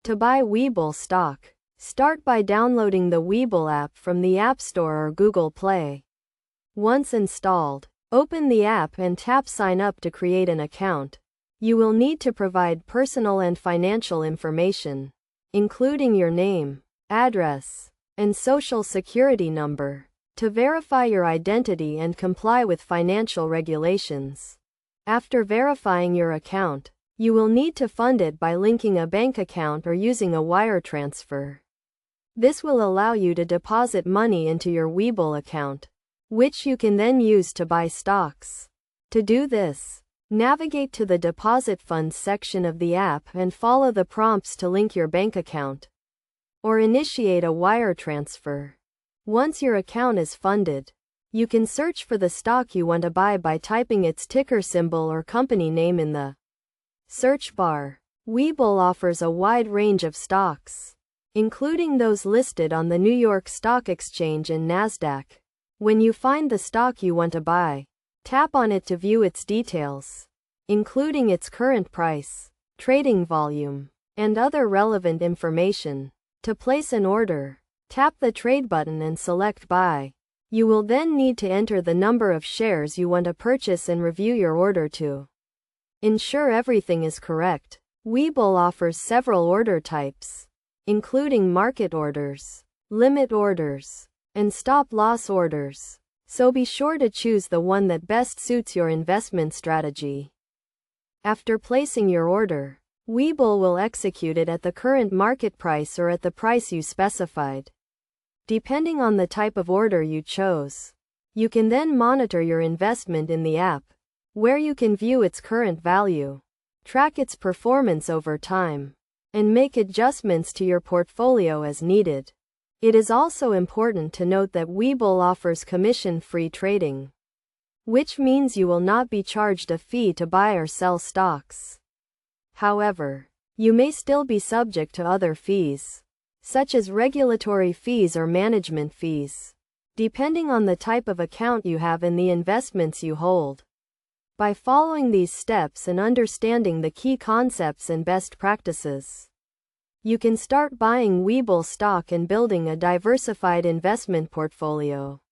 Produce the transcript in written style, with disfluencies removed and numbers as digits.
To buy Webull stock. Start by downloading the Webull app from the App Store or Google Play. Once installed, open the app and tap Sign Up to create an account. You will need to provide personal and financial information, including your name, address, and social security number, to verify your identity and comply with financial regulations. After verifying your account, you will need to fund it by linking a bank account or using a wire transfer. This will allow you to deposit money into your Webull account, which you can then use to buy stocks. To do this, navigate to the Deposit Funds section of the app and follow the prompts to link your bank account or initiate a wire transfer. Once your account is funded, you can search for the stock you want to buy by typing its ticker symbol or company name in the search bar. Webull offers a wide range of stocks, including those listed on the New York Stock Exchange and NASDAQ. When you find the stock you want to buy, tap on it to view its details, including its current price, trading volume, and other relevant information. To place an order, tap the Trade button and select Buy. You will then need to enter the number of shares you want to purchase and review your order to ensure everything is correct. Webull offers several order types, including market orders, limit orders, and stop-loss orders, so be sure to choose the one that best suits your investment strategy. After placing your order, Webull will execute it at the current market price or at the price you specified, depending on the type of order you chose. You can then monitor your investment in the app, where you can view its current value, track its performance over time, and make adjustments to your portfolio as needed. It is also important to note that Webull offers commission-free trading, which means you will not be charged a fee to buy or sell stocks. However, you may still be subject to other fees, such as regulatory fees or management fees, depending on the type of account you have and the investments you hold. By following these steps and understanding the key concepts and best practices, you can start buying Webull stock and building a diversified investment portfolio.